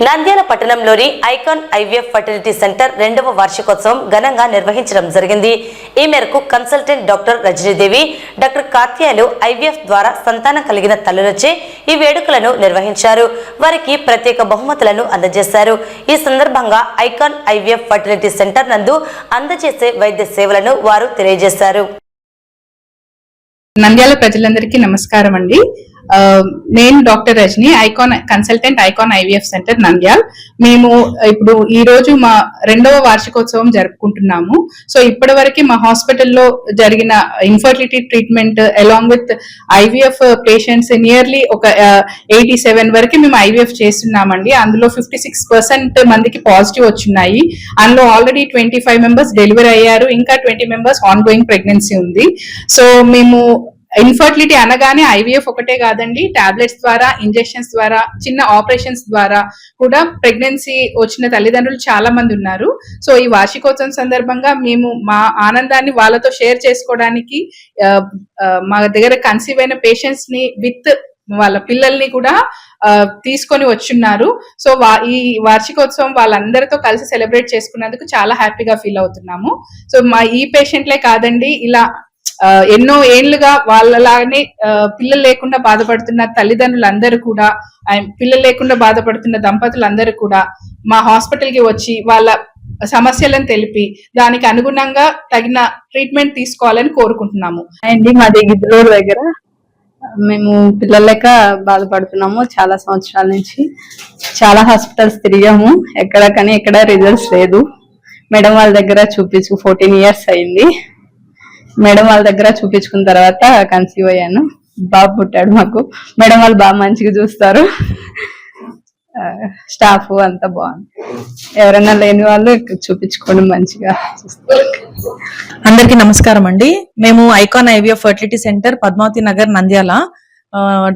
నంద్యాల పట్టణంలోని icon IVF fertility centre 2వ వార్షికోత్సవం ఘనంగా నిర్వహించడం జరిగింది. ఈ మేరకు కన్సల్టెంట్ డాక్టర్ రజనీదేవి, డాక్టర్ కాత్యాలు ఐవీఎఫ్ ద్వారా సంతానం కలిగిన తల్లులచే ఈ వేడుకలను నిర్వహించారు. వారికి ప్రత్యేక బహుమతులను అందజేశారు. ఈ సందర్భంగా ఐకాన్ ఐవీఎఫ్ ఫర్టిలిటీ సెంటర్ నందు అందజేసే వైద్య సేవలను వారు తెలియజేశారు. నంద్యాల ప్రజలందరికీ నమస్కారం అండి. నేను doctor Rajani, Icon consultant, Icon IVF centre Nandyal. మేము ఇప్పుడు ఈ రోజు మా 2వ వార్షికోత్సవం జరుపుకుంటున్నాము. సో ఇప్పటి వరకు మా హాస్పిటల్లో జరిగిన infertility treatment along with IVF patients nearly ఒక 87 వరకు మేము ఐవీఎఫ్ చేస్తున్నామండి. అందులో 56% మందికి పాజిటివ్ వచ్చున్నాయి. అందులో ఆల్రెడీ 25 మెంబర్స్ డెలివరీ అయ్యారు. ఇంకా 20 మెంబర్స్ ఆన్ గోయింగ్ ప్రెగ్నెన్సీ ఉంది. సో మేము ఇన్ఫర్టిలిటీ అనగానే ఐవీఎఫ్ ఒకటే కాదండి, టాబ్లెట్స్ ద్వారా, ఇంజెక్షన్స్ ద్వారా, చిన్న ఆపరేషన్స్ ద్వారా కూడా ప్రెగ్నెన్సీ వచ్చిన తల్లిదండ్రులు చాలా మంది ఉన్నారు. సో ఈ వార్షికోత్సవం సందర్భంగా మేము మా ఆనందాన్ని వాళ్ళతో షేర్ చేసుకోవడానికి మా దగ్గర కన్సీవ్ అయిన పేషెంట్స్ ని విత్ వాళ్ళ పిల్లల్ని కూడా తీసుకొని వచ్చున్నారు. సో ఈ వార్షికోత్సవం వాళ్ళందరితో కలిసి సెలబ్రేట్ చేసుకున్నందుకు చాలా హ్యాపీగా ఫీల్ అవుతున్నాము. సో మా ఈ పేషెంట్లే కాదండి, ఇలా ఎన్నో ఏళ్లుగా వాళ్ళలాగానే పిల్లలు లేకుండా బాధపడుతున్న తల్లిదండ్రులందరూ కూడా, పిల్లలు లేకుండా బాధపడుతున్న దంపతులందరూ కూడా మా హాస్పిటల్ కి వచ్చి వాళ్ళ సమస్యలను తెలిపి దానికి అనుగుణంగా తగిన ట్రీట్మెంట్ తీసుకోవాలని కోరుకుంటున్నాము. అండి మాది గిద్దలూరు దగ్గర మేము పిల్లల లెక్క బాధపడుతున్నాము. చాలా సంవత్సరాల నుంచి చాలా హాస్పిటల్స్ తిరిగాము, ఎక్కడ రిజల్ట్స్ లేదు. మేడం వాళ్ళ దగ్గర 14 ఇయర్స్ అయింది. మేడం వాళ్ళ దగ్గర చూపించుకున్న తర్వాత కన్సీవ్ అయ్యాను. బాబు పుట్టాడు మాకు. మేడం వాళ్ళు బాగా మంచిగా చూస్తారు, స్టాఫ్ అంతా బాగుంది. ఎవరైనా లేని వాళ్ళు చూపించుకోవడం మంచిగా చూస్తారు. అందరికీ నమస్కారం అండి. మేము Icon IVF fertility centre, Padmavathi Nagar, Nandyal,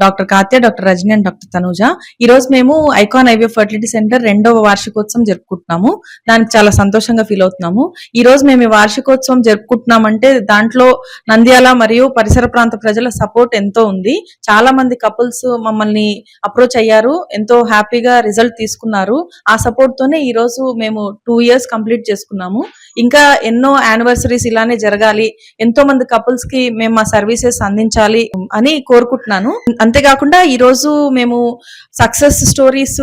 doctor Katya, doctor Rajani and doctor Tanuja. ఈ రోజు మేము ఐకాన్ ఐవీఎఫ్ ఫర్టిలిటీ సెంటర్ 2వ వార్షికోత్సవం జరుపుకుంటున్నాము. దానికి చాలా సంతోషంగా ఫీల్ అవుతున్నాము. ఈ రోజు మేము ఈ వార్షికోత్సవం జరుపుకుంటున్నామంటే దాంట్లో నంద్యాల మరియు పరిసర ప్రాంత ప్రజల సపోర్ట్ ఎంతో ఉంది. చాలా మంది కపుల్స్ మమ్మల్ని అప్రోచ్ అయ్యారు, ఎంతో హ్యాపీగా రిజల్ట్ తీసుకున్నారు. ఆ సపోర్ట్ తోనే ఈ రోజు మేము 2 ఇయర్స్ కంప్లీట్ చేసుకున్నాము. ఇంకా ఎన్నో యానివర్సరీస్ ఇలానే జరగాలి, ఎంతో మంది కపుల్స్ కి మేము మా సర్వీసెస్ అందించాలి అని కోరుకుంటున్నాను. అంతేకాకుండా ఈ రోజు మేము సక్సెస్ స్టోరీస్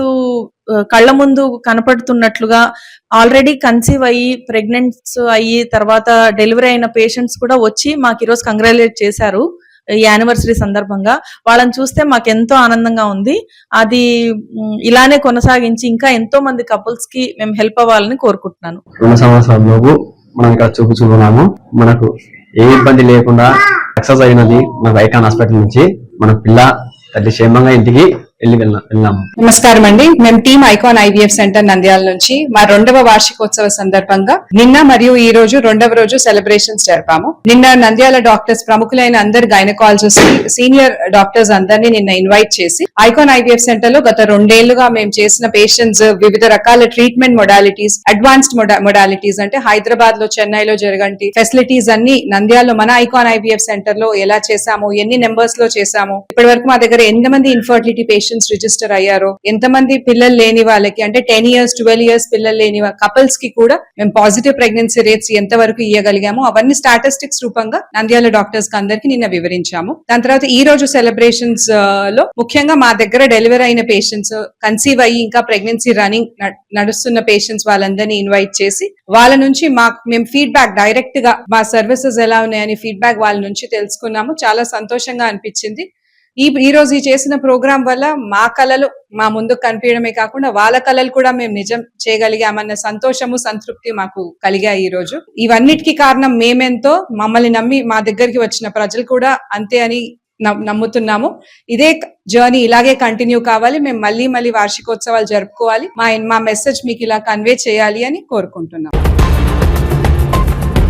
కళ్ళ ముందు కనపడుతున్నట్లుగా ఆల్రెడీ కన్సీవ్ అయ్యి, ప్రెగ్నెంట్స్ అయ్యి, తర్వాత డెలివరీ అయిన పేషెంట్స్ కూడా వచ్చి మాకు ఈరోజు కంగ్రాచులేట్ చేశారు ఈ యానివర్సరీ సందర్భంగా. వాళ్ళని చూస్తే మాకు ఎంతో ఆనందంగా ఉంది. అది ఇలానే కొనసాగించి ఇంకా ఎంతో మంది కపుల్స్ కి మేము హెల్ప్ అవ్వాలని కోరుకుంటున్నాను. 2 సంవత్సరాలలోపు మనం ఇక్కడ చూపించుకున్నాము. మనకు ఏ ఇబ్బంది లేకుండా సక్సెస్ అయినది మన ఐకాన్ హాస్పిటల్ నుంచి. మన పిల్ల తల్లి క్షేమంగా ఇంటికి వెళ్ళాము. నమస్కారం అండి. మేము team icon IVF centre Nandyal నుంచి మా 2వ వార్షికోత్సవ సందర్భంగా నిన్న మరియు ఈ రోజు 2వ రోజు సెలబ్రేషన్స్ జరిపాము. నిన్న నంద్యాల డాక్టర్స్, ప్రముఖులైన అందరు గైనకాలజిస్ట్, సీనియర్ డాక్టర్స్ అందరినీ నిన్న ఇన్వైట్ చేసి ఐకాన్ ఐవీఎఫ్ సెంటర్ లో గత 2 ఏళ్లుగా మేము చేసిన పేషెంట్స్ వివిధ రకాల ట్రీట్మెంట్ మొడాలిటీస్, అడ్వాన్స్డ్ మొడాలిటీస్ అంటే హైదరాబాద్ లో, చెన్నైలో జరగంటి ఫెసిలిటీస్ అన్ని నంద్యాలలో మన ఐకాన్ ఐవీఎఫ్ సెంటర్ లో ఎలా చేశాము, ఎన్ని నెంబర్స్ లో చేశాము, ఇప్పటి వరకు మా దగ్గర ఎంతమంది ఇన్ఫర్టిలిటీ పేషెంట్స్ రిజిస్టర్ అయ్యారో, ఎంతమంది పిల్లలు లేని వాళ్ళకి అంటే 10 ఇయర్స్ 12 ఇయర్స్ పిల్లలు లేని కపుల్స్ కి కూడా మేము పాజిటివ్ ప్రెగ్నెన్సీ రేట్స్ ఎంత వరకు ఇవ్వగలిగాము అవన్నీ స్టాటిస్టిక్స్ రూపంగా నంద్యాల డాక్టర్స్ కి అందరికి నిన్న వివరించాము. దాని తర్వాత ఈ రోజు సెలబ్రేషన్స్ లో ముఖ్యంగా మా దగ్గర డెలివరీ అయిన పేషెంట్స్, కన్సీవ్ అయ్యి ఇంకా ప్రెగ్నెన్సీ రన్నింగ్ నడుస్తున్న పేషెంట్స్ వాళ్ళందరినీ ఇన్వైట్ చేసి వాళ్ళ నుంచి మేము ఫీడ్బ్యాక్ డైరెక్ట్ గా మా సర్వీసెస్ ఎలా ఉన్నాయని ఫీడ్బ్యాక్ వాళ్ళ నుంచి తెలుసుకున్నాము. చాలా సంతోషంగా అనిపించింది. ఈ రోజు ఈ చేసిన ప్రోగ్రాం వల్ల మా కళలు మా ముందుకు కనిపించడమే కాకుండా వాళ్ళ కళలు కూడా మేము నిజం చేయగలిగామన్న సంతోషము, సంతృప్తి మాకు కలిగాయి ఈ రోజు. ఇవన్నిటికీ కారణం మేమెంతో, మమ్మల్ని నమ్మి మా దగ్గరికి వచ్చిన ప్రజలు కూడా అంతే అని నమ్ముతున్నాము. ఇదే జర్నీ ఇలాగే కంటిన్యూ కావాలి. మేము మళ్ళీ వార్షికోత్సవాలు జరుపుకోవాలి. మా మెసేజ్ మీకు ఇలా కన్వే చేయాలి అని కోరుకుంటున్నాం.